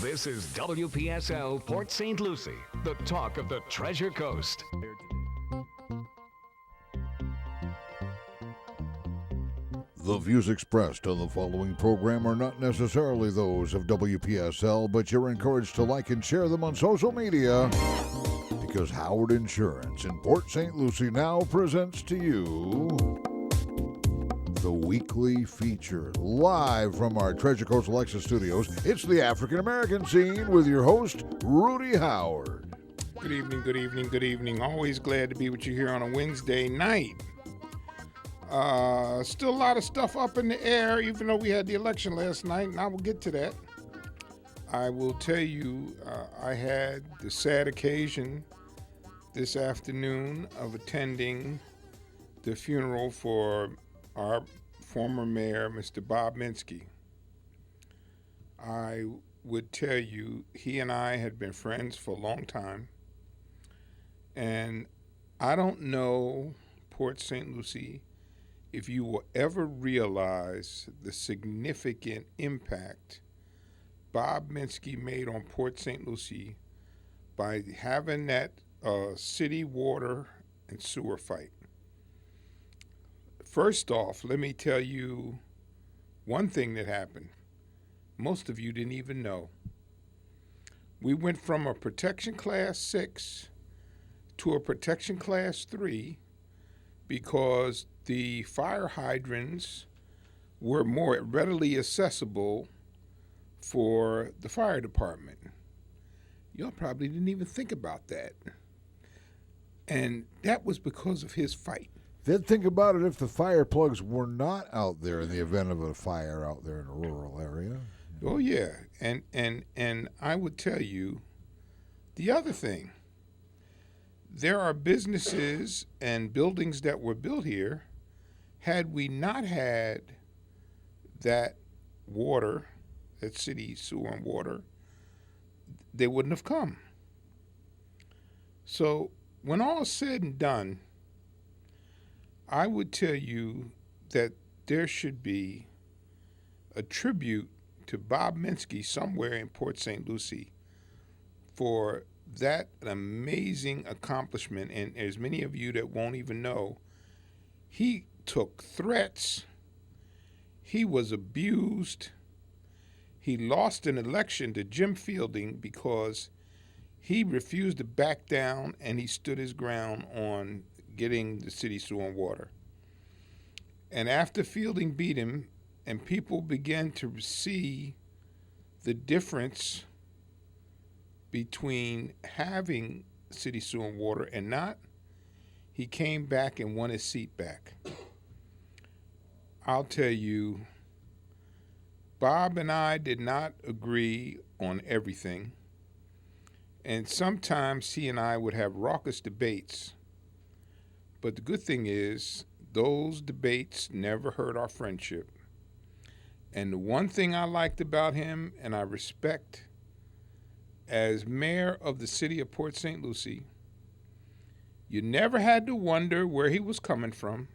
This is WPSL Port St. Lucie, the talk of the Treasure Coast. The views expressed on the following program are not necessarily those of WPSL, but you're encouraged to like and share them on social media because Howard Insurance in Port St. Lucie now presents to you the weekly feature live from our Treasure Coast Alexa studios. It's the African American Scene with your host, Rudy Howard. Good evening, good evening, good evening. Always glad to be with you here on a Wednesday night. Still a lot of stuff up in the air, even though we had the election last night, and I will get to that. I will tell you, I had the sad occasion this afternoon of attending the funeral for our former mayor, Mr. Bob Minsky. I would tell you, he and I had been friends for a long time, and I don't know, Port St. Lucie, if you will ever realize the significant impact Bob Minsky made on Port St. Lucie by having that city water and sewer fight. First off, let me tell you one thing that happened. Most of you didn't even know. We went from a protection class 6 to a protection class 3 because the fire hydrants were more readily accessible for the fire department. Y'all probably didn't even think about that. And that was because of his fight. Then think about it if the fire plugs were not out there in the event of a fire out there in a rural area. Oh, yeah. And I would tell you the other thing. There are businesses and buildings that were built here. Had we not had that water, that city sewer and water, they wouldn't have come. So when all is said and done, I would tell you that there should be a tribute to Bob Minsky somewhere in Port St. Lucie for that amazing accomplishment. And there's many of you that won't even know, he took threats, he was abused, he lost an election to Jim Fielding because he refused to back down and he stood his ground on getting the city sewer and water. And after Fielding beat him and people began to see the difference between having city sewer and water and not, he came back and won his seat back. I'll tell you, Bob and I did not agree on everything. And sometimes he and I would have raucous debates. But the good thing is, those debates never hurt our friendship. And the one thing I liked about him, and I respect, as mayor of the city of Port St. Lucie, you never had to wonder where he was coming from,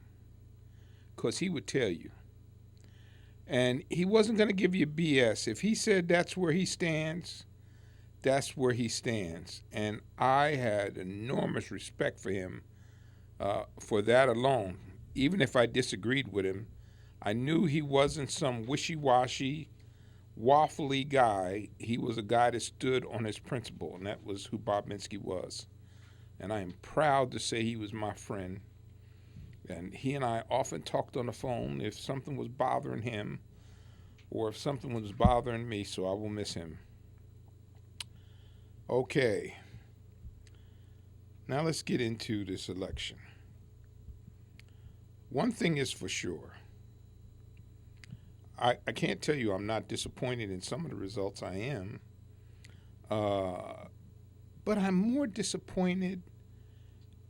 because he would tell you. And he wasn't going to give you BS. If he said that's where he stands, that's where he stands. And I had enormous respect for him for that alone. Even if I disagreed with him, I knew he wasn't some wishy-washy, waffly guy. He was a guy that stood on his principle, and that was who Bob Minsky was. And I am proud to say he was my friend. And he and I often talked on the phone if something was bothering him or if something was bothering me, so I will miss him. Okay. Now let's get into this election. One thing is for sure. I can't tell you I'm not disappointed in some of the results. I am. But I'm more disappointed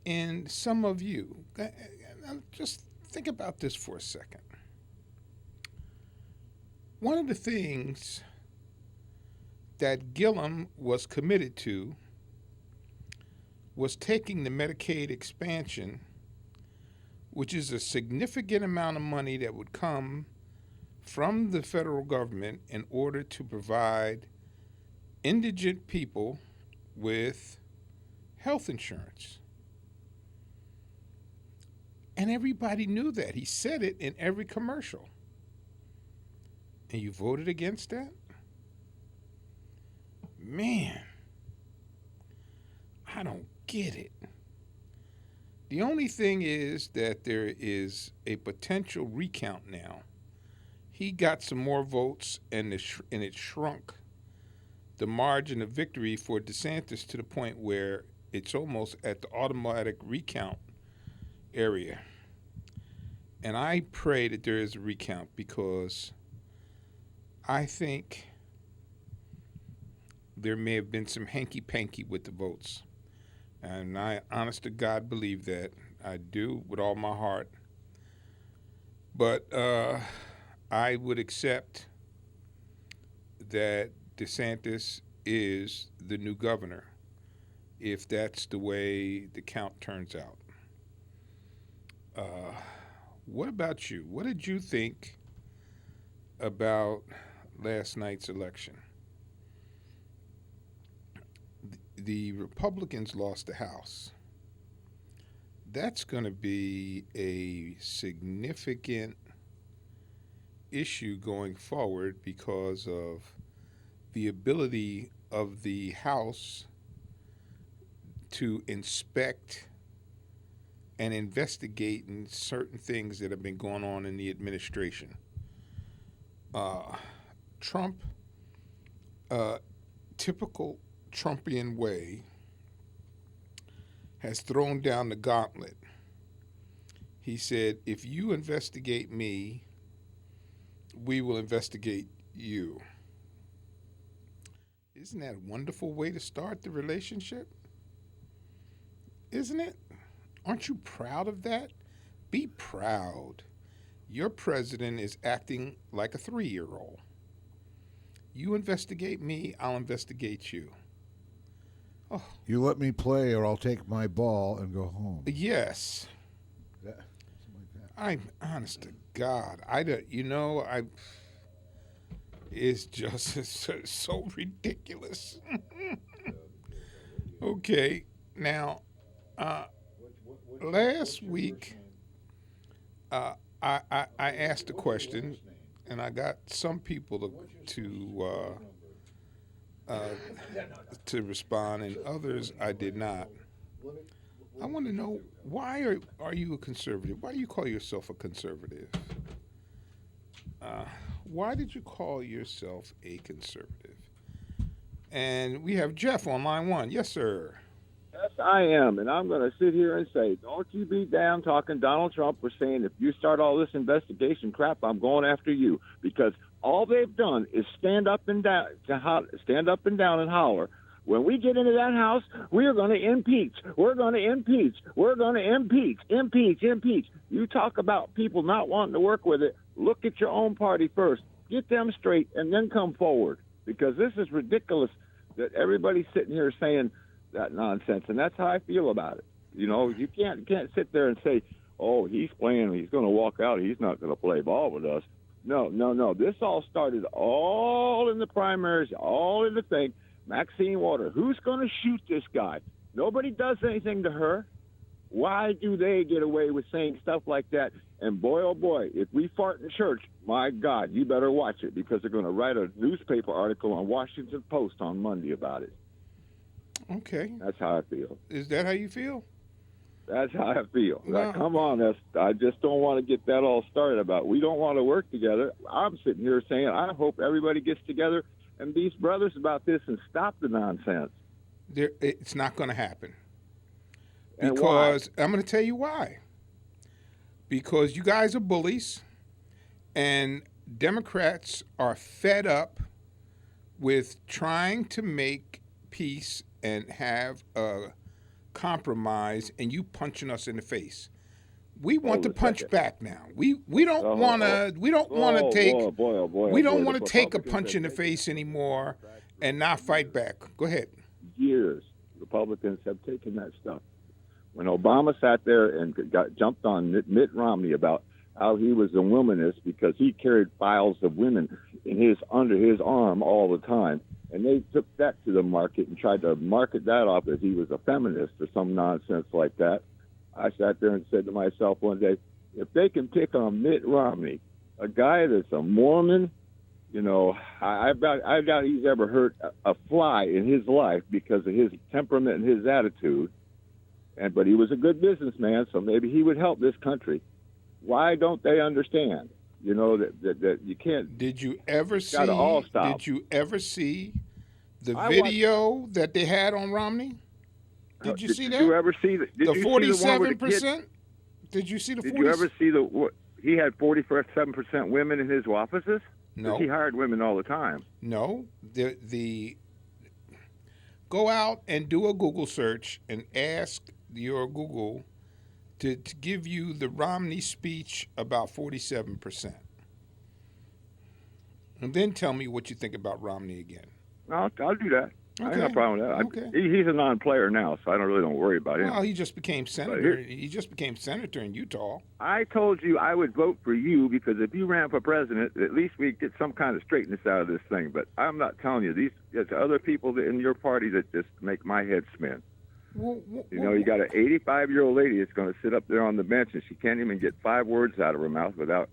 in some of you. Just think about this for a second. One of the things that Gillum was committed to was taking the Medicaid expansion, which is a significant amount of money that would come from the federal government in order to provide indigent people with health insurance. And everybody knew that. He said it in every commercial. And you voted against that? Man, I don't get it. The only thing is that there is a potential recount now. He got some more votes, and it shrunk the margin of victory for DeSantis to the point where it's almost at the automatic recount area. And I pray that there is a recount, because I think there may have been some hanky-panky with the votes. And I, honest to God, believe that. I do with all my heart. But I would accept that DeSantis is the new governor if that's the way the count turns out. What about you? What did you think about last night's election? The Republicans lost the House. That's going to be a significant issue going forward because of the ability of the House to inspect and investigate in certain things that have been going on in the administration. Trump, typical Trumpian way, has thrown down the gauntlet. He said, if you investigate me, we will investigate you. Isn't that a wonderful way to start the relationship? Isn't it? Aren't you proud of that? Be proud. Your president is acting like a 3-year-old. You investigate me, I'll investigate you. Oh. You let me play, or I'll take my ball and go home. Yes. Yeah, something like that. I'm honest to God. It's just so ridiculous. Okay, now, last week, I asked a question, and I got some people to respond, and others I did not. I want to know, why are you a conservative? Why do you call yourself a conservative? Why did you call yourself a conservative? And we have Jeff on line 1. Yes, sir. Yes, I am, and I'm going to sit here and say, don't you be damn talking Donald Trump for saying, if you start all this investigation crap, I'm going after you, because all they've done is stand up and down and holler. When we get into that house, we are going to impeach. We're going to impeach. We're going to impeach. Impeach. You talk about people not wanting to work with it. Look at your own party first. Get them straight, and then come forward, because this is ridiculous that everybody's sitting here saying that nonsense, and that's how I feel about it. You know, you can't sit there and say, oh, he's going to walk out, he's not going to play ball with us. No. This all started all in the primaries, all in the thing. Maxine Waters, who's going to shoot this guy? Nobody does anything to her. Why do they get away with saying stuff like that? And boy, oh boy, if we fart in church, my God, you better watch it, because they're going to write a newspaper article on Washington Post on Monday about it. Okay. That's how I feel. Is that how you feel? That's how I feel. Well, come on, I just don't want to get that all started about. We don't want to work together. I'm sitting here saying I hope everybody gets together and be brothers about this and stop the nonsense. It's not going to happen. And Because why? I'm going to tell you why. Because you guys are bullies, and Democrats are fed up with trying to make peace and have a compromise, and you punching us in the face. We want to punch back now. We don't want to take a punch in the face anymore and not fight back. Go ahead. Years, Republicans have taken that stuff. When Obama sat there and jumped on Mitt Romney about how he was a womanist because he carried files of women under his arm all the time, And they took that to the market and tried to market that off as he was a feminist or some nonsense like that. I sat there and said to myself one day, if they can pick on Mitt Romney, a guy that's a Mormon, you know, I doubt he's ever hurt a fly in his life because of his temperament and his attitude. But he was a good businessman, so maybe he would help this country. Why don't they understand? You know that you can't. Did you ever see? All stop. Did you ever see the video that they had on Romney? Did you see that? Did you ever see the? The 47%? Did you see the? Did you ever see the? He had 47% women in his offices. No, he hired women all the time. No, the go out and do a Google search and ask your Google to give you the Romney speech about 47%. And then tell me what you think about Romney again. I'll do that. Okay. I have no problem with that. Okay. He's a non-player now, so I don't worry about him. Well, he just became senator. He just became senator in Utah. I told you I would vote for you because if you ran for president, at least we'd get some kind of straightness out of this thing. But I'm not telling you. There's other people in your party that just make my head spin. You got an 85-year-old lady that's going to sit up there on the bench, and she can't even get 5 words out of her mouth without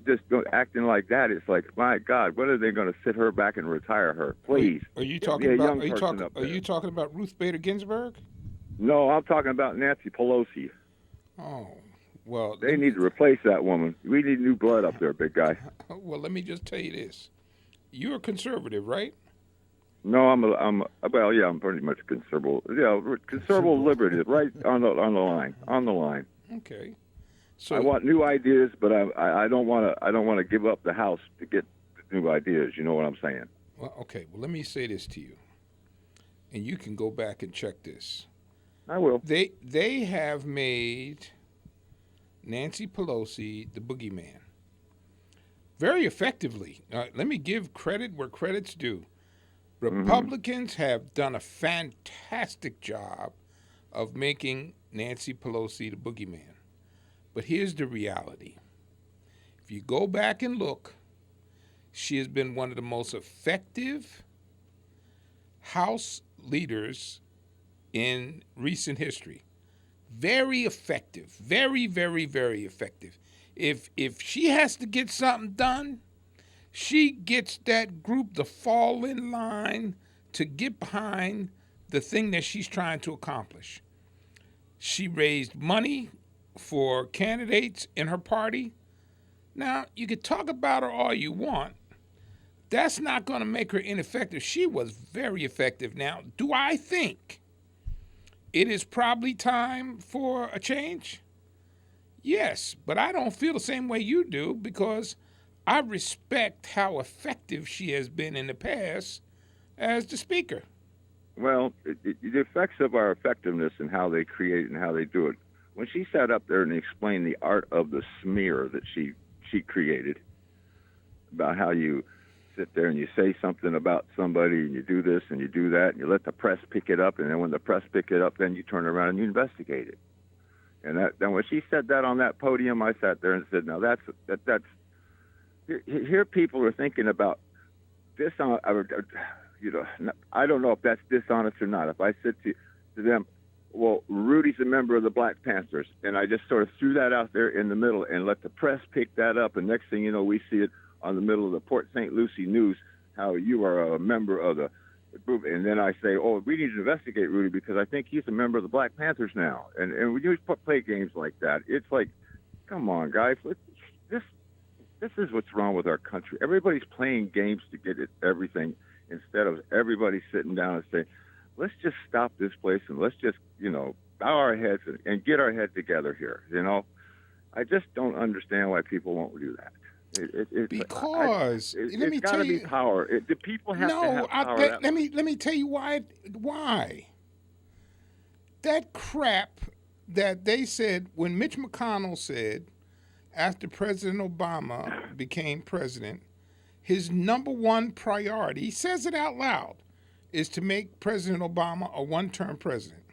just acting like that. It's like, my God, when are they going to sit her back and retire her? Please. Are you talking about? Are you talking about Ruth Bader Ginsburg? No, I'm talking about Nancy Pelosi. Oh, well. They need to replace that woman. We need new blood up there, big guy. Well, let me just tell you this: you're a conservative, right? No, I'm pretty much conservative. Yeah, conservative liberty, right on the line. On the line. Okay. So I want new ideas, but I don't want to give up the house to get new ideas. You know what I'm saying? Well, okay. Well, let me say this to you, and you can go back and check this. I will. They have made Nancy Pelosi the boogeyman very effectively. Let me give credit where credit's due. Republicans have done a fantastic job of making Nancy Pelosi the boogeyman. But here's the reality. If you go back and look, she has been one of the most effective House leaders in recent history. Very effective. Very, very, very effective. If she has to get something done, she gets that group to fall in line to get behind the thing that she's trying to accomplish. She raised money for candidates in her party. Now, you can talk about her all you want. That's not going to make her ineffective. She was very effective. Now, do I think it is probably time for a change? Yes, but I don't feel the same way you do because I respect how effective she has been in the past as the speaker. Well, the effects of our effectiveness and how they create and how they do it. When she sat up there and explained the art of the smear that she created, about how you sit there and you say something about somebody and you do this and you do that and you let the press pick it up, and then when the press pick it up, then you turn around and you investigate it. And then when she said that on that podium, I sat there and said, "Now that's here people are thinking about this on, I don't know if that's dishonest or not. If I said to them, well, Rudy's a member of the Black Panthers, and I just sort of threw that out there in the middle and let the press pick that up, and next thing you know, we see it on the middle of the Port St. Lucie News, how you are a member of the group, and then I say, oh, we need to investigate Rudy because I think he's a member of the Black Panthers now. And when you play games like that, it's like, come on, guys, this is what's wrong with our country. Everybody's playing games to get at everything instead of everybody sitting down and saying, let's just stop this place and let's just, bow our heads and get our head together here. I just don't understand why people won't do that. Because let me tell you, it's got to be power. The people have to have power. Let me tell you why. Why? That crap that they said when Mitch McConnell said after President Obama became president, his number one priority, he says it out loud, is to make President Obama a one-term president.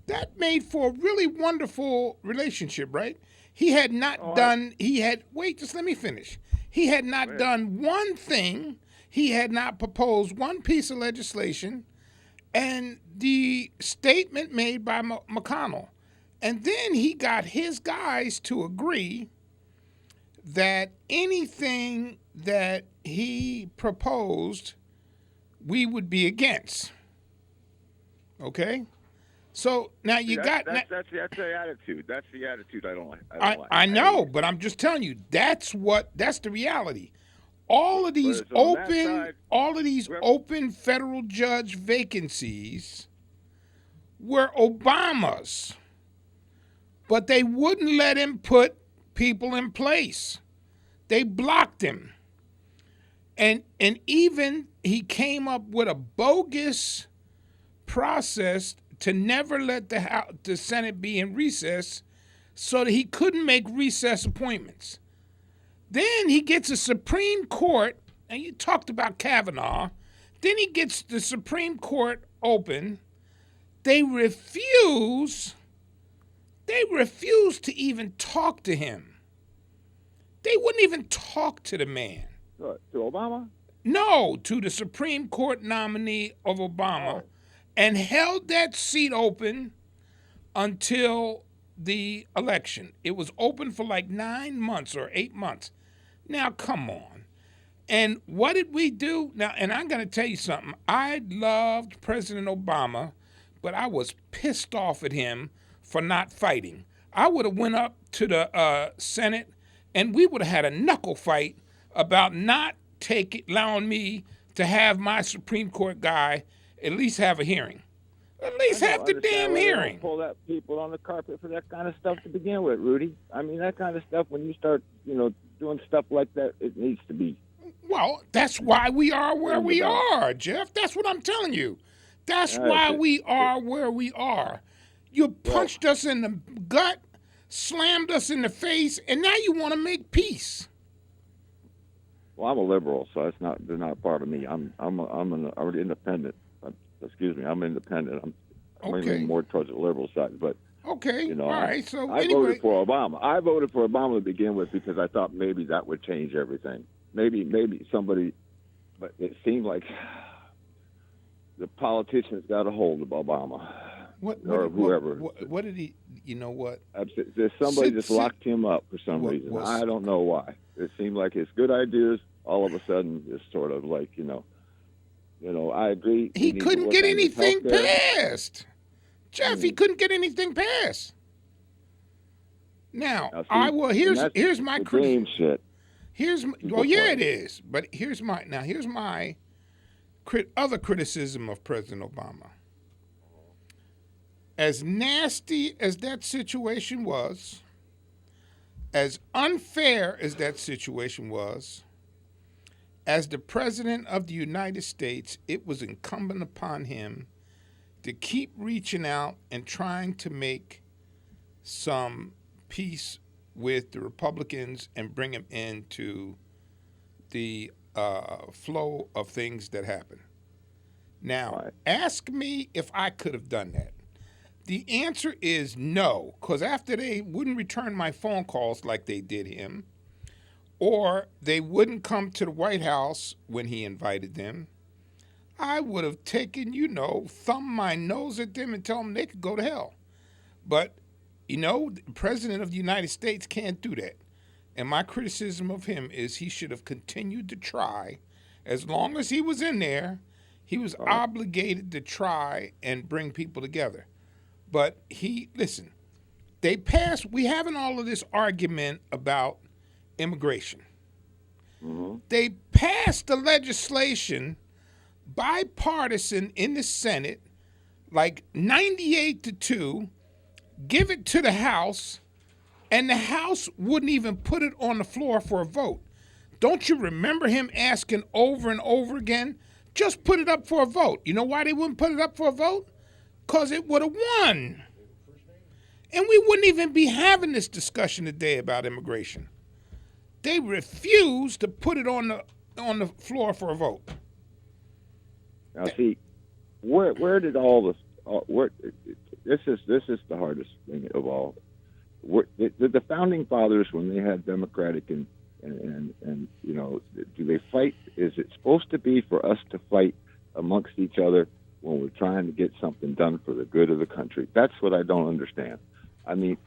That made for a really wonderful relationship, right? He had not wait, just let me finish. He had not done one thing. He had not proposed one piece of legislation. And the statement made by McConnell. And then he got his guys to agree that anything that he proposed, we would be against. Okay? So now you got that's the attitude. That's the attitude I don't like. I know, but I'm just telling you, that's the reality. All of these open federal judge vacancies were Obama's, but they wouldn't let him put people in place. They blocked him. And even he came up with a bogus process to never let the Senate be in recess so that he couldn't make recess appointments. Then he gets a Supreme Court, and you talked about Kavanaugh. Then he gets the Supreme Court open. They refuse to even talk to him. They wouldn't even talk to the man. To Obama? No, to the Supreme Court nominee of Obama, and held that seat open until the election. It was open for like 9 months or 8 months. Now, come on. And what did we do? Now, and I'm going to tell you something. I loved President Obama, but I was pissed off at him for not fighting. I would have went up to the Senate, and we would have had a knuckle fight about not allowing me to have my Supreme Court guy at least have a hearing. At least have the damn hearing. Don't pull that people on the carpet for that kind of stuff to begin with, Rudy. I mean, that kind of stuff, when you start, doing stuff like that, it needs to be. Well, that's why we are where we are, Jeff. That's what I'm telling you. That's why we are where we are. You punched us in the gut, slammed us in the face, and now you want to make peace. Well, I'm a liberal, so they're not part of me. I'm an independent. Excuse me, I'm independent. I'm leaning more towards the liberal side, but okay, all right. So I voted for Obama. I voted for Obama to begin with because I thought maybe that would change everything. Maybe somebody, but it seemed like the politicians got a hold of Obama or whoever. What did he? You know what? Somebody just locked him up for some reason. I don't know why. It seemed like his good ideas all of a sudden is sort of like I agree. He couldn't get anything passed. Jeff, he couldn't get anything passed. Now here's my criticism. Shit. It is. But here's my other criticism of President Obama. As nasty as that situation was, as unfair as that situation was, as the President of the United States, it was incumbent upon him to keep reaching out and trying to make some peace with the Republicans and bring them into the flow of things that happen. Now, ask me if I could have done that. The answer is no, because after they wouldn't return my phone calls like they did him, or they wouldn't come to the White House when he invited them, I would have taken, thumbed my nose at them and told them they could go to hell. But, the President of the United States can't do that. And my criticism of him is he should have continued to try. As long as he was in there, he was obligated to try and bring people together. But we having all of this argument about immigration. Mm-hmm. They passed the legislation, bipartisan, in the Senate, like 98-2, give it to the House, and the House wouldn't even put it on the floor for a vote. Don't you remember him asking over and over again, just put it up for a vote? You know why they wouldn't put it up for a vote? Because it would have won. And we wouldn't even be having this discussion today about immigration. They refused to put it on the floor for a vote. Now, see, where did all this? This is the hardest thing of all. The founding fathers, when they had democratic and supposed to be for us to fight amongst each other when we're trying to get something done for the good of the country. That's what I don't understand. I mean,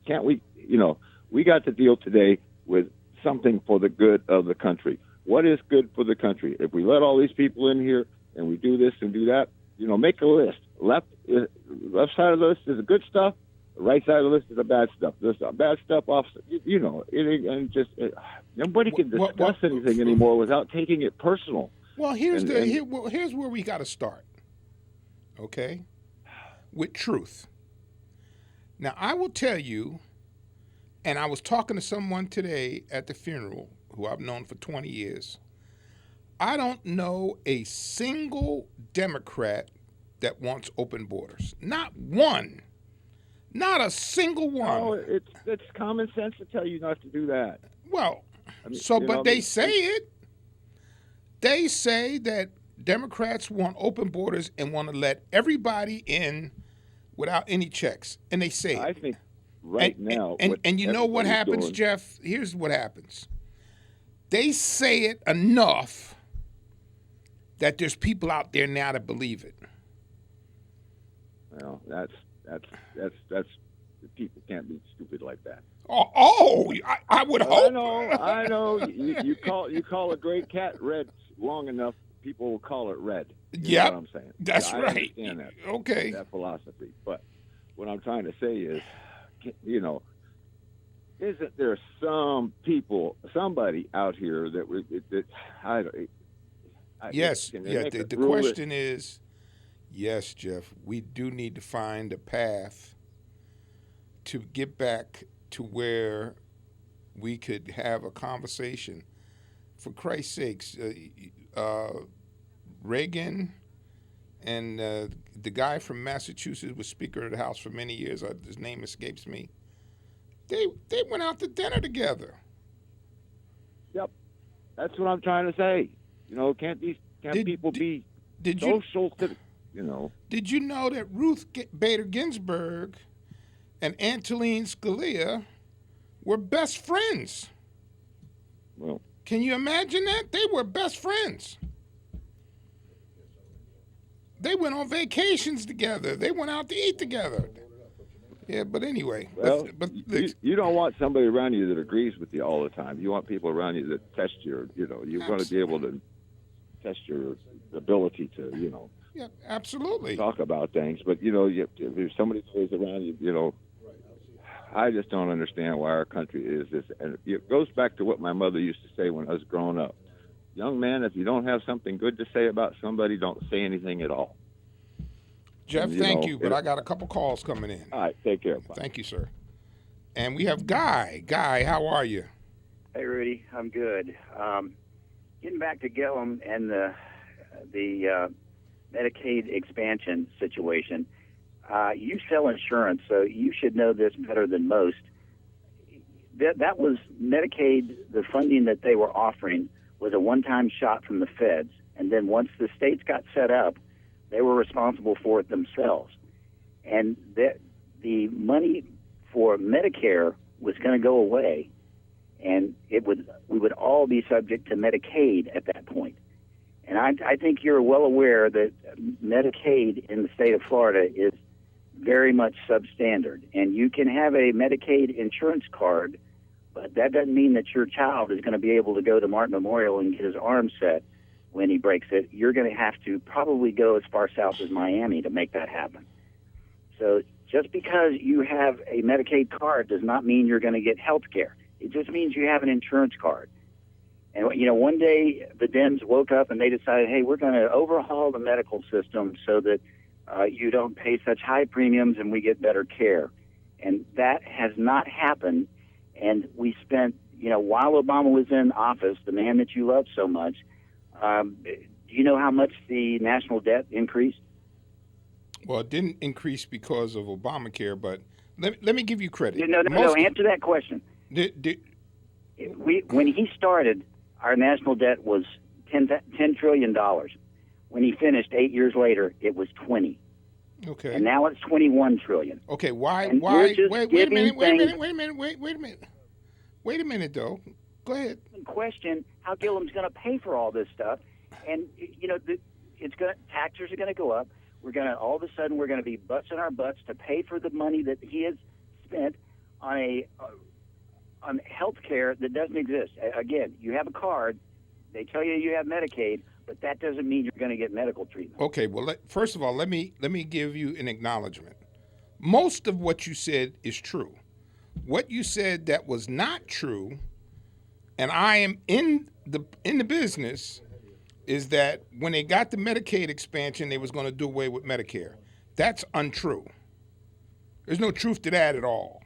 can't we, we got to deal today with something for the good of the country. What is good for the country? If we let all these people in here and we do this and do that, make a list. Left side of the list is the good stuff. The right side of the list is the bad stuff. There's bad stuff off. Nobody can discuss anything anymore without taking it personal. Well, here's where we got to start. Okay, with truth. Now, I will tell you, and I was talking to someone today at the funeral who I've known for 20 years. I don't know a single Democrat that wants open borders. Not one. Not a single one. Oh, it's common sense to tell you not to do that. Well, they say it. They say that Democrats want open borders and want to let everybody in without any checks, and they say I it. think now, and you know what happens, Jeff? Here's what happens. They say it enough that there's people out there now that believe it. Well, that's people can't be stupid like that. I would hope. I know. You call a gray cat red long enough, people will call it red. Yeah, what I'm saying. That's right. I understand that. Okay. That philosophy, but what I'm trying to say is, isn't there somebody out here that yes, the question is, yes, Jeff, we do need to find a path to get back to where we could have a conversation. For Christ's sakes, Reagan and the guy from Massachusetts was Speaker of the House for many years. His name escapes me. They went out to dinner together. Yep, that's what I'm trying to say. Can't people be social? Did you know that Ruth Bader Ginsburg and Antonin Scalia were best friends? Well, can you imagine that? They were best friends. They went on vacations together. They went out to eat together. Yeah, but anyway. Well, you don't want somebody around you that agrees with you all the time. You want people around you that test you want to be able to test your ability to, Yeah, absolutely. talk about things. But, if there's somebody who's around you, I just don't understand why our country is this. And it goes back to what my mother used to say when I was growing up. Young man, if you don't have something good to say about somebody, don't say anything at all. Jeff, thank you, but I got a couple calls coming in. All right, take care. Bye. Thank you, sir. And we have Guy. Guy, how are you? Hey, Rudy, I'm good. Getting back to Gillum and the Medicaid expansion situation, you sell insurance, so you should know this better than most. That was Medicaid, the funding that they were offering was a one-time shot from the feds, and then once the states got set up, they were responsible for it themselves. And the money for Medicare was going to go away, and we would all be subject to Medicaid at that point. And I think you're well aware that Medicaid in the state of Florida is very much substandard. And you can have a Medicaid insurance card, but that doesn't mean that your child is going to be able to go to Martin Memorial and get his arm set when he breaks it. You're going to have to probably go as far south as Miami to make that happen. So just because you have a Medicaid card does not mean you're going to get health care. It just means you have an insurance card. And, one day the Dems woke up and they decided, hey, we're going to overhaul the medical system so that you don't pay such high premiums and we get better care. And that has not happened. And we spent, while Obama was in office, the man that you love so much, do you know how much the national debt increased? Well, it didn't increase because of Obamacare, but let me give you credit. No, answer that question. When he started, our national debt was $10 trillion. When he finished 8 years later, it was 20. Okay. And now it's 21 trillion. Okay, why and wait a minute though. Go ahead. Question how Gillum's going to pay for all this stuff, and taxes are going to go up. All of a sudden we're going to be busting our butts to pay for the money that he has spent on health care that doesn't exist. Again, you have a card, they tell you have Medicaid, but that doesn't mean you're going to get medical treatment. Okay, well, first of all, let me give you an acknowledgement. Most of what you said is true. What you said that was not true, and I am in the business, is that when they got the Medicaid expansion, they was going to do away with Medicare. That's untrue. There's no truth to that at all.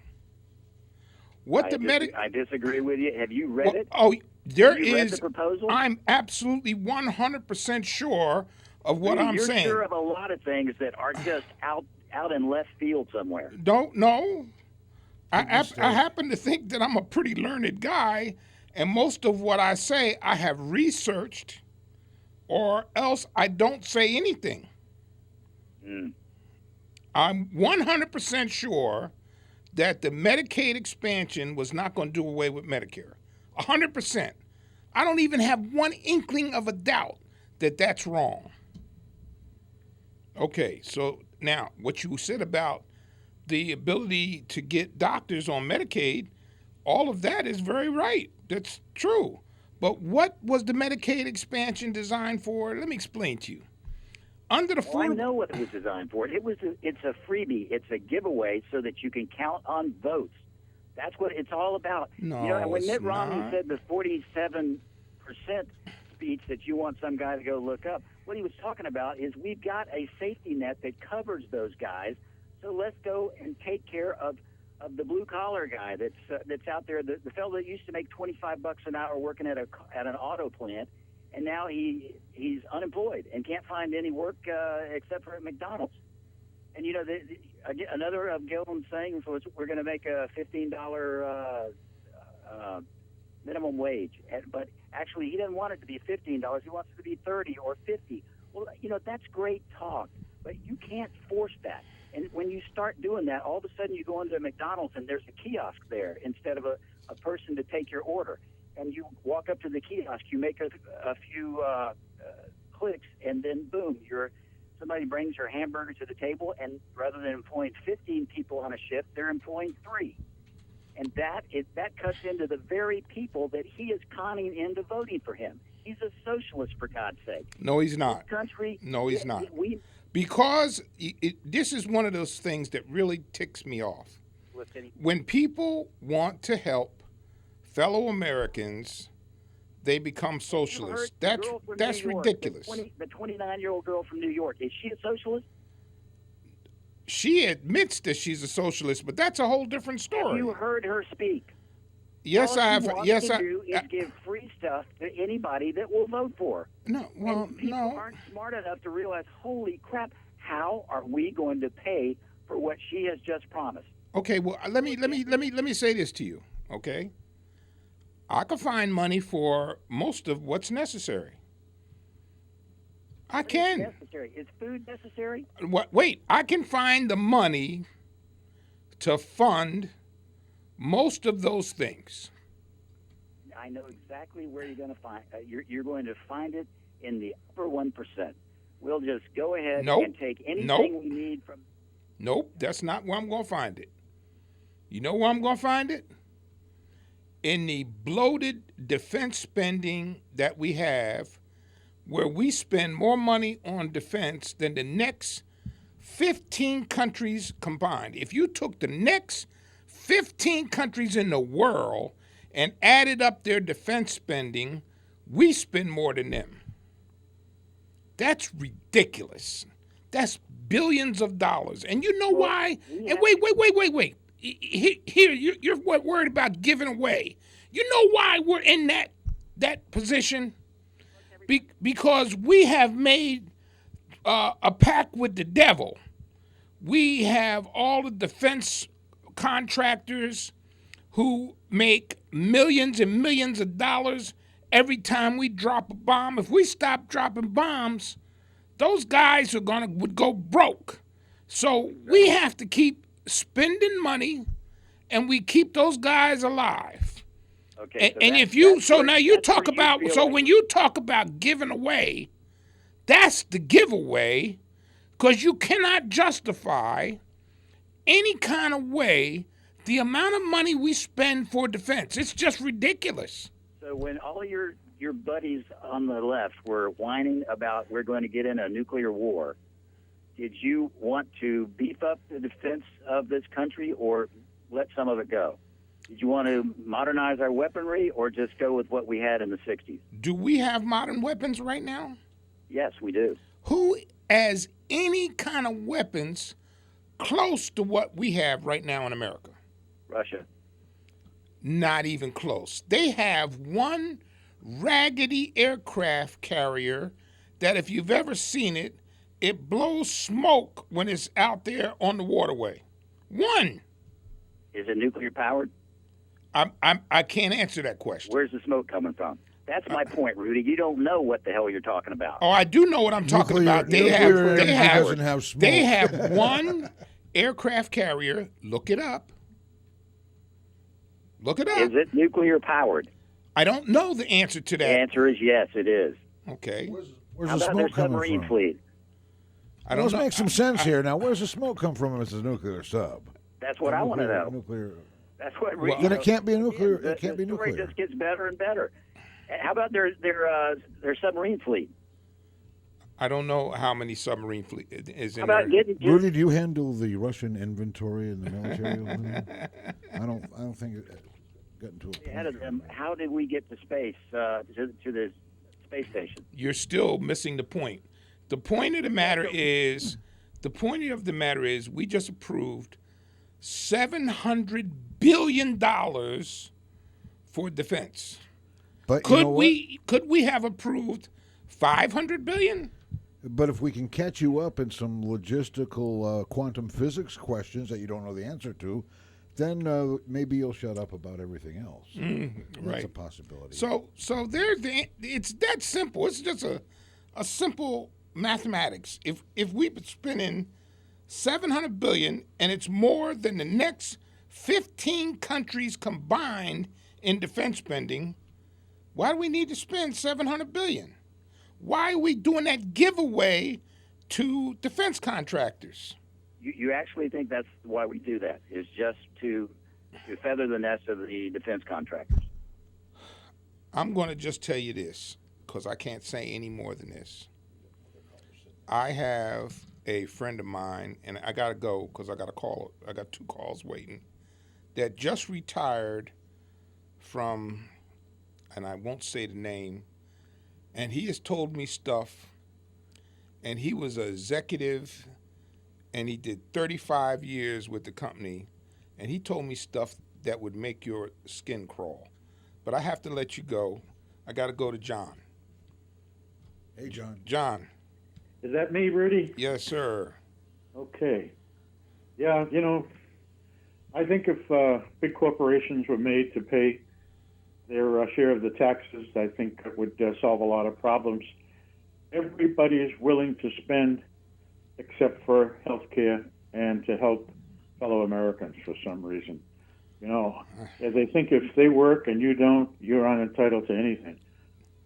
I disagree with you. Have you read it? Oh, there Have you is. read the proposal? I'm absolutely 100% sure of what I'm saying. You're sure of a lot of things that are just out in left field somewhere. Don't know. I happen to think that I'm a pretty learned guy, and most of what I say I have researched, or else I don't say anything. I'm 100% sure that the Medicaid expansion was not going to do away with Medicare. 100%. I don't even have one inkling of a doubt that that's wrong. Okay, so now what you said about the ability to get doctors on Medicaid, all of that is very right. That's true. But what was the Medicaid expansion designed for? Let me explain to you. Under the I know what it was designed for. It's a freebie. It's a giveaway so that you can count on votes. That's what it's all about. No, when Mitt it's Romney not. said the 47% speech that you want some guy to go look up, what he was talking about is we've got a safety net that covers those guys. So let's go and take care of the blue collar guy that's out there, the fellow that used to make $25 an hour working at an auto plant, and now he's unemployed and can't find any work except for at McDonald's. And another of Gillum's sayings was we're going to make a $15 minimum wage, but actually he doesn't want it to be $15. He wants it to be $30 or $50. Well, that's great talk, but you can't force that. And when you start doing that, all of a sudden you go into McDonald's and there's a kiosk there instead of a person to take your order. And you walk up to the kiosk, you make a few clicks, and then boom, somebody brings your hamburger to the table, and rather than employing 15 people on a shift, they're employing 3. And that cuts into the very people that he is conning into voting for him. He's a socialist, for God's sake. No, he's not. This country. No, he's not. Because this is one of those things that really ticks me off. When people want to help fellow Americans, they become socialists. That's ridiculous. The 29-year-old girl from New York, is she a socialist? She admits that she's a socialist, but that's a whole different story. Have you heard her speak? Yes, I have. Yes, I do is give free stuff to anybody that will vote for her. No, well, and people aren't smart enough to realize, holy crap, how are we going to pay for what she has just promised? Okay, well, let me say this to you. Okay, I can find money for most of what's necessary. I can. Necessary. Is food necessary? Wait, I can find the money to fund most of those things. I know exactly where you're going to find. You're going to find it in the upper 1%. We'll just go ahead and take anything we need from. Nope, that's not where I'm going to find it. You know where I'm going to find it? In the bloated defense spending that we have, where we spend more money on defense than the next 15 countries combined. If you took the next 15 countries in the world and added up their defense spending, we spend more than them. That's ridiculous. That's billions of dollars. And you know why? And wait. Here, you're worried about giving away. You know why we're in that position? Because we have made a pact with the devil. We have all the defense contractors who make millions and millions of dollars every time we drop a bomb. If we stop dropping bombs, those guys would go broke. So we have to keep spending money, and we keep those guys alive. Okay. And that- if you, that's so where- now you that's where talk about, feel so like- when you talk about giving away, that's the giveaway, because you cannot justify any kind of way the amount of money we spend for defense. It's just ridiculous. So when all your buddies on the left were whining about we're going to get in a nuclear war, did you want to beef up the defense of this country or let some of it go? Did you want to modernize our weaponry or just go with what we had in the 60s? Do we have modern weapons right now? Yes, we do. Who has any kind of weapons close to what we have right now in America? Russia. Not even close. They have one raggedy aircraft carrier that if you've ever seen it, it blows smoke when it's out there on the waterway. One. Is it nuclear powered? I can't answer that question. Where's the smoke coming from? That's my point, Rudy. You don't know what the hell you're talking about. Oh, I do know what I'm talking about. They doesn't have smoke. They have one aircraft carrier. Look it up. Look it up. Is it nuclear powered? I don't know the answer to The that. answer is yes, it is. Okay. Where's How the about their smoke coming submarine from? fleet? I don't Let's know. make some sense here. Now, where's the smoke come from if it's a nuclear sub? That's what I want to know. Nuclear. That's what. Well, Then it can't be a nuclear. The It can't be story nuclear. just gets better and better. How about their submarine fleet? I don't know how many submarine fleet is How in about there. getting Rudy, do you handle the Russian inventory in the military? over there? I don't think it got into a point. ahead of them? How did we get to space to the space station? You're still missing the point. The point of the matter is we just approved $700 billion for defense. But you know what? Could we have approved $500 billion? But if we can catch you up in some logistical quantum physics questions that you don't know the answer to, then maybe you'll shut up about everything else. That's right. a possibility. So it's that simple. It's just a simple mathematics. If we've been spending $700 billion and it's more than the next 15 countries combined in defense spending, why do we need to spend $700 billion? Why are we doing that giveaway to defense contractors? You actually think that's why we do that? Is just to feather the nest of the defense contractors? I'm going to just tell you this because I can't say any more than this. I have a friend of mine, and I got to go because I got a call. I got 2 calls waiting, that just retired from, and I won't say the name, and he has told me stuff, and he was an executive, and he did 35 years with the company, and he told me stuff that would make your skin crawl. But I have to let you go. I got to go to John. Hey, John. John. Is that me, Rudy? Yes, sir. Okay. Yeah, I think if big corporations were made to pay their share of the taxes, I think it would solve a lot of problems. Everybody is willing to spend except for health care and to help fellow Americans for some reason. They think if they work and you don't, you're unentitled to anything.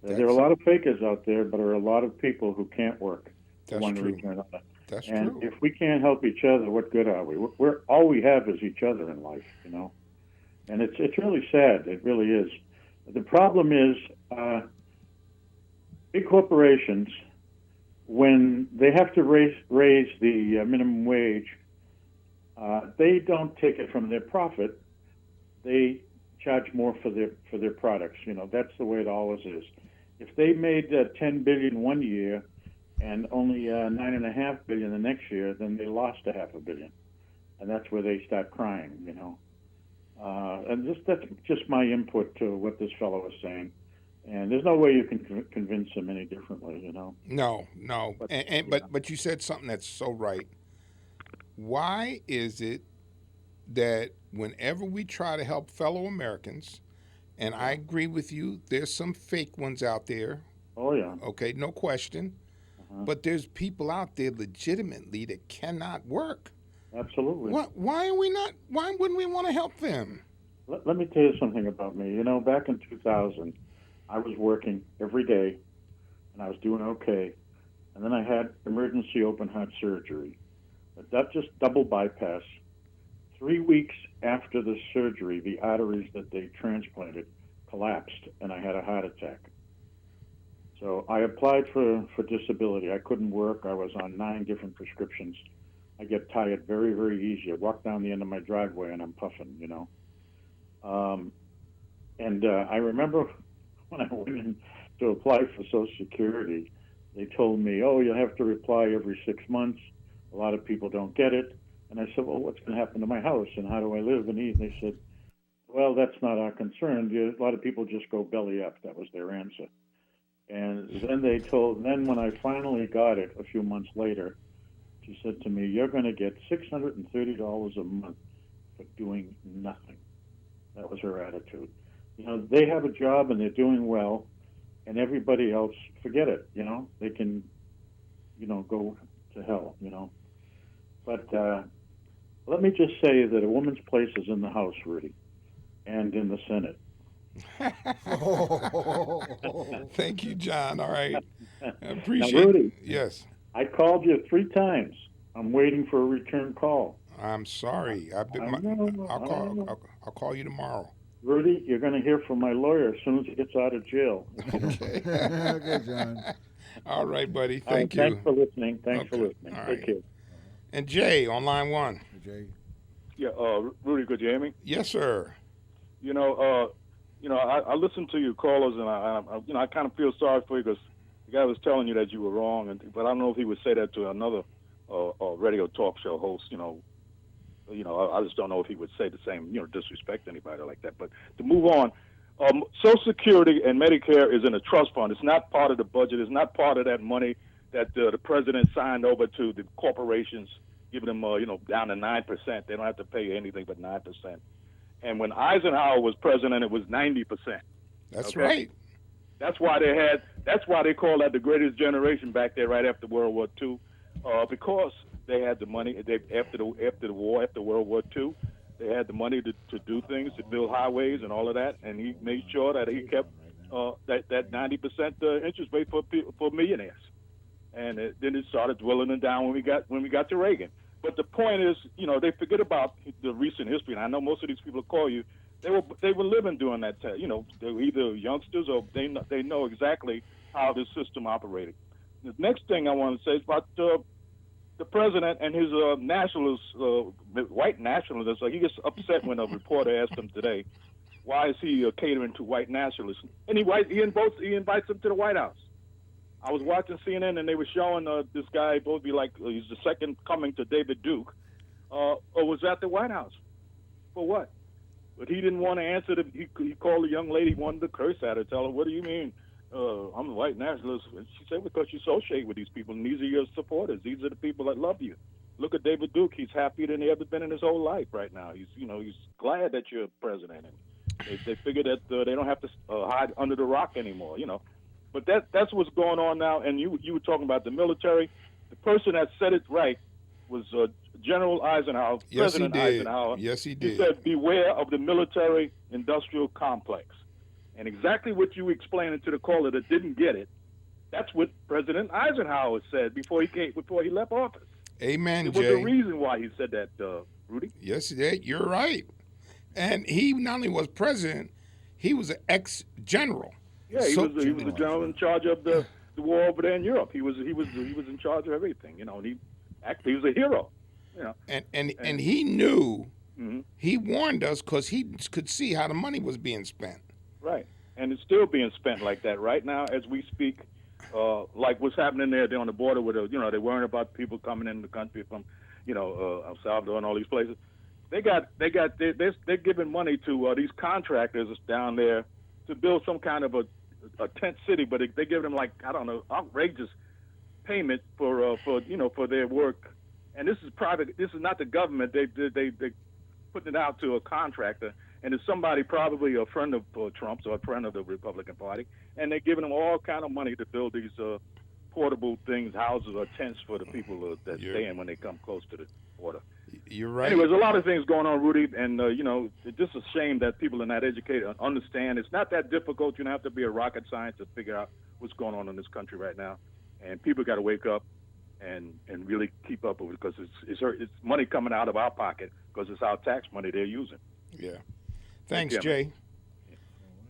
There are a lot of fakers out there, but there are a lot of people who can't work. That's one true. reason or another. That's And true. if we can't help each other, what good are we? We're all we have is each other in life, And it's really sad. It really is. The problem is big corporations, when they have to raise the minimum wage, they don't take it from their profit. They charge more for their products. That's the way it always is. If they made $10 billion one year and only $9.5 billion the next year, then they lost $500 million, and that's where they start crying. And that's just my input to what this fellow is saying. And there's no way you can convince him any differently. No. But you said something that's so right. Why is it that whenever we try to help fellow Americans, and I agree with you, there's some fake ones out there. Oh yeah. Okay, no question. But there's people out there legitimately that cannot work. Absolutely. Why wouldn't we want to help them? let me tell you something about me. You know, back in 2000, I was working every day, and I was doing okay. And then I had emergency open heart surgery. That just double bypass. 3 weeks after the surgery, the arteries that they transplanted collapsed, and I had a heart attack. So I applied for disability. I couldn't work. I was on 9 different prescriptions. I get tired very, very easy. I walk down the end of my driveway and I'm puffing, you know. I remember when I went in to apply for Social Security, they told me, oh, you'll have to reply every 6 months. A lot of people don't get it. And I said, well, what's going to happen to my house and how do I live and eat? And they said, well, that's not our concern. A lot of people just go belly up. That was their answer. And then when I finally got it a few months later, she said to me, you're going to get $630 a month for doing nothing. That was her attitude. You know, they have a job and they're doing well, and everybody else, forget it, you know. They can, you know, go to hell, you know. But let me just say that a woman's place is in the House, Rudy, and in the Senate. Thank you, John. All right. I Now, appreciate Rudy, it. Yes. I called you 3 times. I'm waiting for a return call. I'm sorry. I'll call you tomorrow. Rudy, you're going to hear from my lawyer as soon as he gets out of jail. Okay. Okay, John. All right, buddy. All right, Thank you. Thanks for listening. Thanks for Okay. listening. All Take right. care. And Jay on line 1. Jay. Yeah, Rudy, could you hear me? Yes, sir. I listened to your callers, and I kind of feel sorry for you because the guy was telling you that you were wrong, but I don't know if he would say that to another radio talk show host. I just don't know if he would say the same, disrespect anybody like that. But to move on, Social Security and Medicare is in a trust fund. It's not part of the budget. It's not part of that money that the president signed over to the corporations, giving them, down to 9%. They don't have to pay anything but 9%. And when Eisenhower was president, it was 90%. That's Okay? right. That's why they call that the greatest generation back there right after World War II, because they had the money. After the war, after World War II, they had the money to do things, to build highways and all of that. And he made sure that he kept that 90% interest rate for millionaires. And then it started dwindling down when we got to Reagan. But the point is, they forget about the recent history. And I know most of these people call you. They were living during that time. They were either youngsters or they know exactly how this system operated. The next thing I want to say is about the president and his nationalists, white nationalists. Like, he gets upset when a reporter asks him today, why is he catering to white nationalists? And he invites them to the White House. I was watching CNN and they were showing this guy supposed to be like he's the second coming to David Duke, or was at the White House. For what? But he didn't want to answer. He called the young lady, wanted to curse at her, tell her, what do you mean? I'm a white nationalist. And she said, because you associate with these people, and these are your supporters. These are the people that love you. Look at David Duke. He's happier than he ever been in his whole life right now. He's glad that you're president. And they figure that they don't have to hide under the rock anymore, But that's what's going on now. And you were talking about the military. The person that said it right was General Eisenhower, Yes, President he did. Eisenhower. Yes, he did. He said, beware of the military-industrial complex. And exactly what you explained to the caller that didn't get it, that's what President Eisenhower said before he left office. Amen, There was Jay. a reason why he said that, Rudy. Yes, he did. You're right. And he not only was president, he was an ex-general. Yeah, he was the general in charge of the war over there in Europe. He was in charge of everything, and he was a hero. And he knew, Mm-hmm. he warned us because he could see how the money was being spent. Right, and it's still being spent like that right now as we speak. Like what's happening there on the border with they're worrying about people coming in the country from El Salvador and all these places. They're giving money to these contractors down there to build some kind of a tent city, but they give them outrageous payment for their work. And this is private. This is not the government. They putting it out to a contractor, and it's somebody probably a friend of Trump's or a friend of the Republican Party, and they're giving them all kind of money to build these portable things, houses or tents for the people that stay in when they come close to the border. You're right. Anyways, a lot of things going on, Rudy, and it's just a shame that people are not educated and understand. It's not that difficult. You don't have to be a rocket scientist to figure out what's going on in this country right now, and people got to wake up and really keep up with it because it's money coming out of our pocket because it's our tax money they're using. Yeah. Thanks, Jay.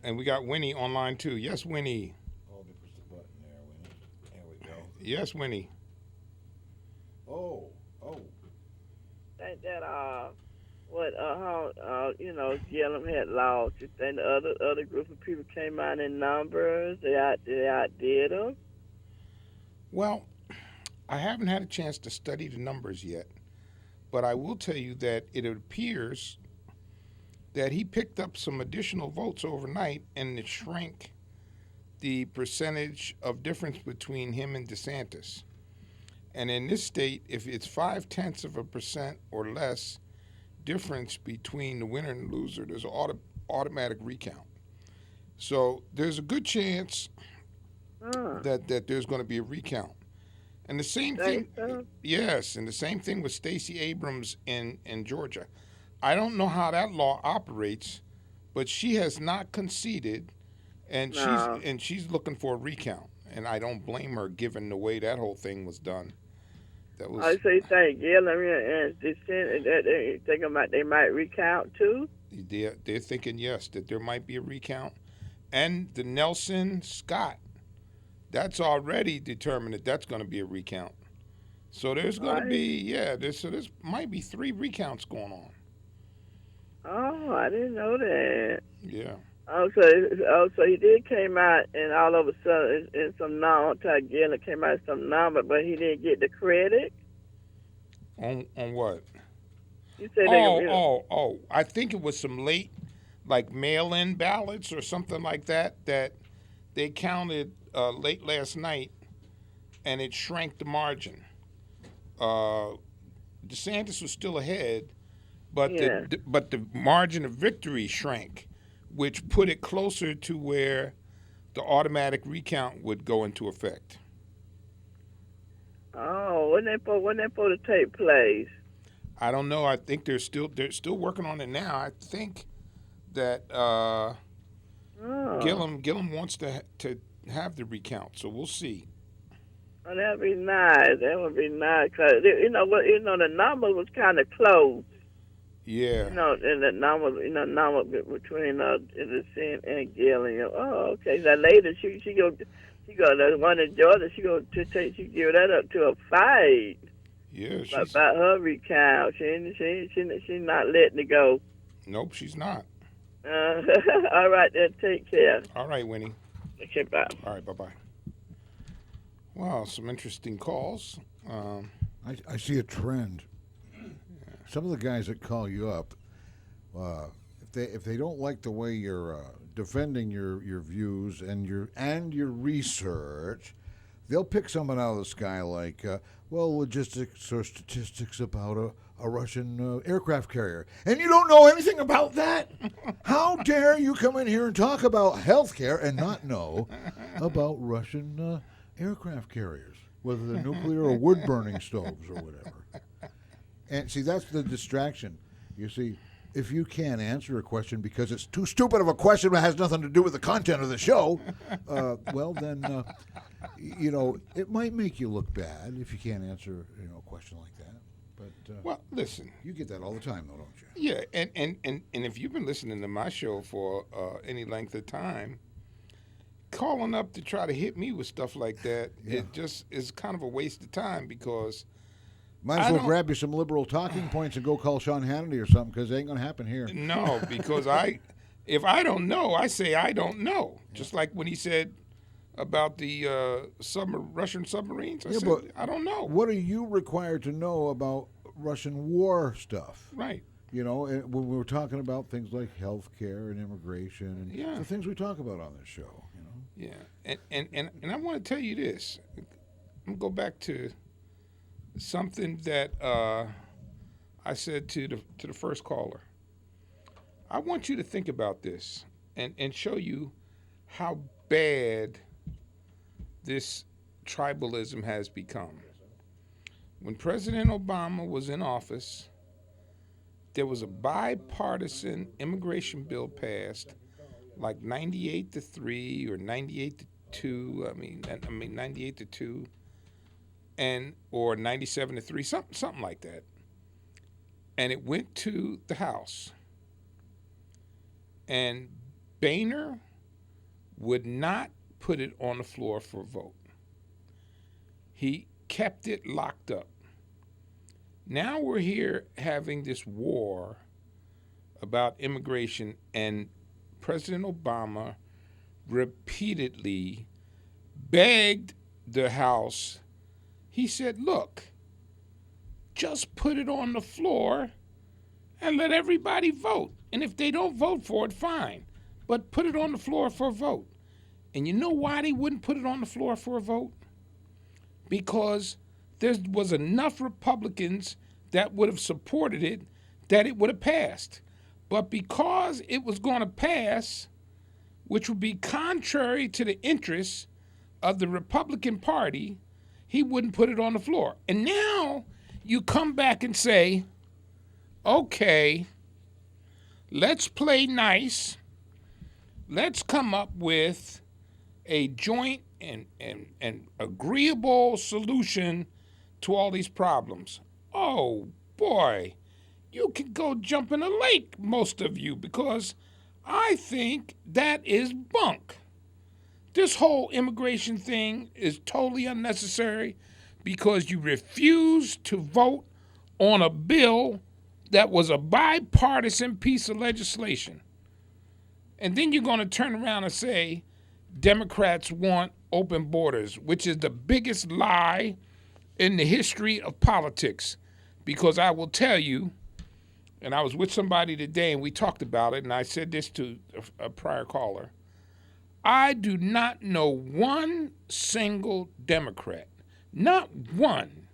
And we got Winnie online too. Yes, Winnie. Oh, they push the button there, Winnie. There we go. Yes, Winnie. Oh. Think that Gillum had lost. You think the other group of people came out in numbers? They outdid them. Well, I haven't had a chance to study the numbers yet, but I will tell you that it appears that he picked up some additional votes overnight, and it shrank the percentage of difference between him and DeSantis. And in this state, if it's 0.5% or less difference between the winner and the loser, there's an automatic recount. So there's a good chance that there's going to be a recount. And the same thing, yes, and the same thing with Stacey Abrams in Georgia. I don't know how that law operates, but she has not conceded, and she's looking for a recount. And I don't blame her, given the way that whole thing was done. I say thank Gillum and they thinking about they might recount too. They're thinking yes that there might be a recount, and the Nelson Scott, that's already determined that that's going to be a recount. So there's going to be there's might be 3 recounts going on. Oh, I didn't know that. Yeah. So he did came out, and all of a sudden, in some Gillum came out in some number, but he didn't get the credit. On what? You said I think it was some late, like mail-in ballots or something like that they counted late last night, and it shrank the margin. DeSantis was still ahead, but the margin of victory shrank, which put it closer to where the automatic recount would go into effect. Oh, when they supposed to take place? I don't know. I think they're still working on it now. I think that Gillum wants to have the recount, so we'll see. Oh, that'd be nice. That would be nice, cause the number was kind of close. Yeah. And the number between the and Gillum. Oh, okay. That lady, she go the one in Georgia. She give that up to a fight. Yeah. About her recount, she not letting it go. Nope, she's not. All right, then. Take care. All right, Winnie. Okay, bye. All right, bye-bye. Wow, some interesting calls. I see a trend. Some of the guys that call you up, if they don't like the way you're defending your views and your research, they'll pick someone out of the sky like, logistics or statistics about a Russian aircraft carrier, and you don't know anything about that. How dare you come in here and talk about healthcare and not know about Russian aircraft carriers, whether they're nuclear or wood-burning stoves or whatever. And see, that's the distraction. You see, if you can't answer a question because it's too stupid of a question that has nothing to do with the content of the show, then it might make you look bad if you can't answer a question like that. But listen, you get that all the time, though, don't you? Yeah, and if you've been listening to my show for any length of time, calling up to try to hit me with stuff like that, it just is kind of a waste of time because. Might as well grab you some liberal talking points and go call Sean Hannity or something, because it ain't going to happen here. No, because if I don't know, I say I don't know. Yeah. Just like when he said about the Russian submarines, I said I don't know. What are you required to know about Russian war stuff? Right. When we're talking about things like health care and immigration and the things we talk about on this show. Yeah, and I want to tell you this. I'm going to go back to something that I said to the first caller. I want you to think about this and show you how bad this tribalism has become. When President Obama was in office, there was a bipartisan immigration bill passed, like 98-3 or 98-2. I mean 98-2, and or 97-3, something like that. And it went to the House. And Boehner would not put it on the floor for a vote. He kept it locked up. Now we're here having this war about immigration, and President Obama repeatedly begged the House. He said, look, just put it on the floor and let everybody vote. And if they don't vote for it, fine. But put it on the floor for a vote. And you know why they wouldn't put it on the floor for a vote? Because there was enough Republicans that would have supported it that it would have passed. But because it was going to pass, which would be contrary to the interests of the Republican Party, he wouldn't put it on the floor. And now you come back and say, okay, let's play nice. Let's come up with a joint and agreeable solution to all these problems. Oh, boy, you can go jump in a lake, most of you, because I think that is bunk. This whole immigration thing is totally unnecessary because you refuse to vote on a bill that was a bipartisan piece of legislation. And then you're going to turn around and say Democrats want open borders, which is the biggest lie in the history of politics. Because I will tell you, and I was with somebody today and we talked about it, and I said this to a prior caller, I do not know one single Democrat, not one,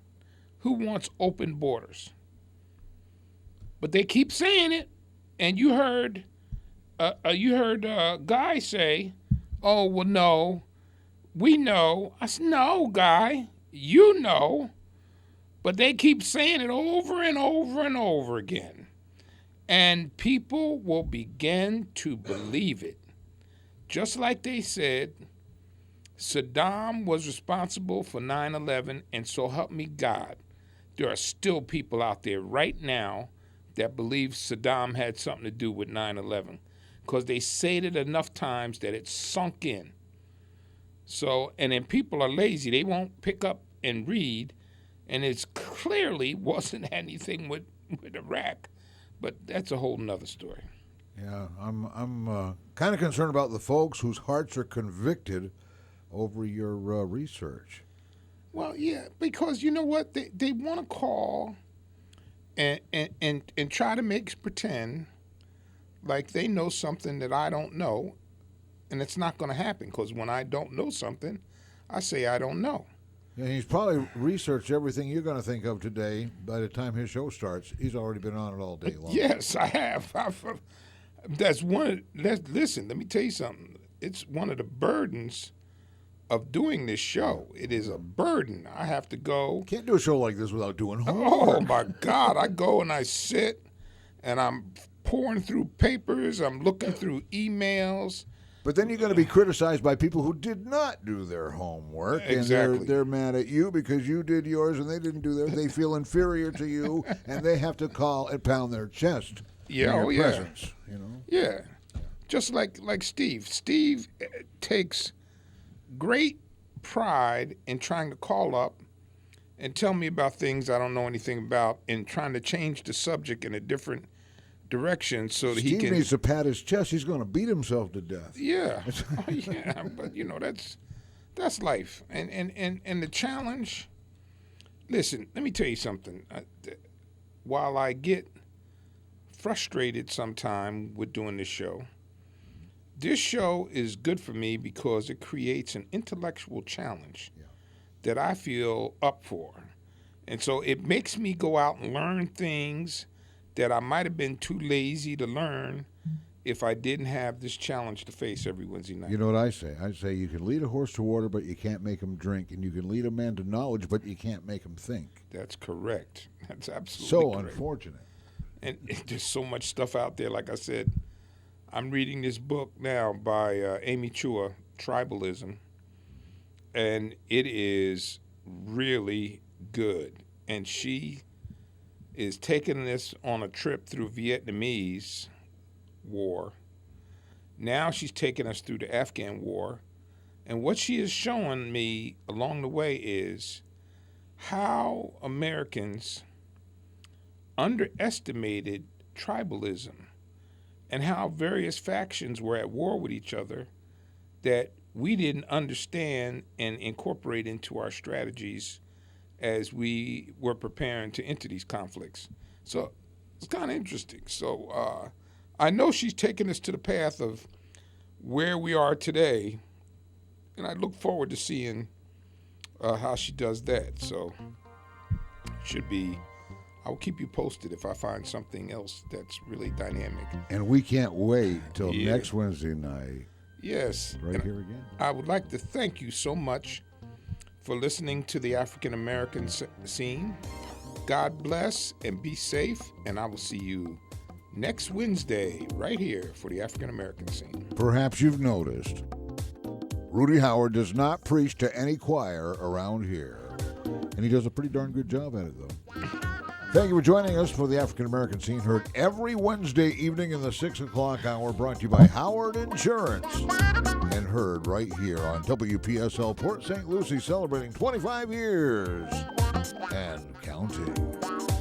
who wants open borders. But they keep saying it, and you heard Guy say, "Oh well, no, we know." I said, "No, Guy, you know," but they keep saying it over and over and over again, and people will begin to believe it. Just like they said, Saddam was responsible for 9/11, and so help me God, there are still people out there right now that believe Saddam had something to do with 9/11 because they said it enough times that it sunk in. So, and then people are lazy. They won't pick up and read, and it clearly wasn't anything with Iraq, but that's a whole nother story. Yeah, I'm kind of concerned about the folks whose hearts are convicted over your research. Well, yeah, because you know what? They want to call and try to pretend like they know something that I don't know, and it's not going to happen because when I don't know something, I say I don't know. And he's probably researched everything you're going to think of today. By the time his show starts, he's already been on it all day long. Yes, I have. Listen, let me tell you something. It's one of the burdens of doing this show. It is a burden. I have to go. Can't do a show like this without doing homework. Oh, my God. I go and I sit, and I'm pouring through papers. I'm looking through emails. But then you're going to be criticized by people who did not do their homework. Exactly. And they're mad at you because you did yours and they didn't do theirs. They feel inferior to you, and they have to call and pound their chest in your presence. You know? Yeah. Just like Steve. Steve takes great pride in trying to call up and tell me about things I don't know anything about and trying to change the subject in a different direction so that Steve he can. needs to pat his chest. He's going to beat himself to death. Yeah. Yeah. But, you know, that's life. And the challenge, listen, let me tell you something. While I get frustrated sometime with doing this show is good for me because it creates an intellectual challenge that I feel up for. And so it makes me go out and learn things that I might have been too lazy to learn if I didn't have this challenge to face every Wednesday night. You know what I say? I say you can lead a horse to water, but you can't make him drink. And you can lead a man to knowledge, but you can't make him think. That's correct. That's absolutely so correct. Unfortunate. And there's so much stuff out there. Like I said, I'm reading this book now by Amy Chua, Tribalism, and it is really good. And she is taking this on a trip through Vietnamese war. Now she's taking us through the Afghan war. And what she is showing me along the way is how Americans underestimated tribalism and how various factions were at war with each other that we didn't understand and incorporate into our strategies as we were preparing to enter these conflicts. So it's kind of interesting. So I know she's taken us to the path of where we are today, and I look forward to seeing how she does that. So should be, I'll keep you posted if I find something else that's really dynamic. And we can't wait till Yeah. next Wednesday night. Yes. Right And here again. I would like to thank you so much for listening to the African American scene. God bless and be safe, and I will see you next Wednesday right here for the African American scene. Perhaps you've noticed, Rudy Howard does not preach to any choir around here. And he does a pretty darn good job at it, though. Thank you for joining us for the African American scene, heard every Wednesday evening in the 6 o'clock hour, brought to you by Howard Insurance, and heard right here on WPSL Port St. Lucie, celebrating 25 years and counting.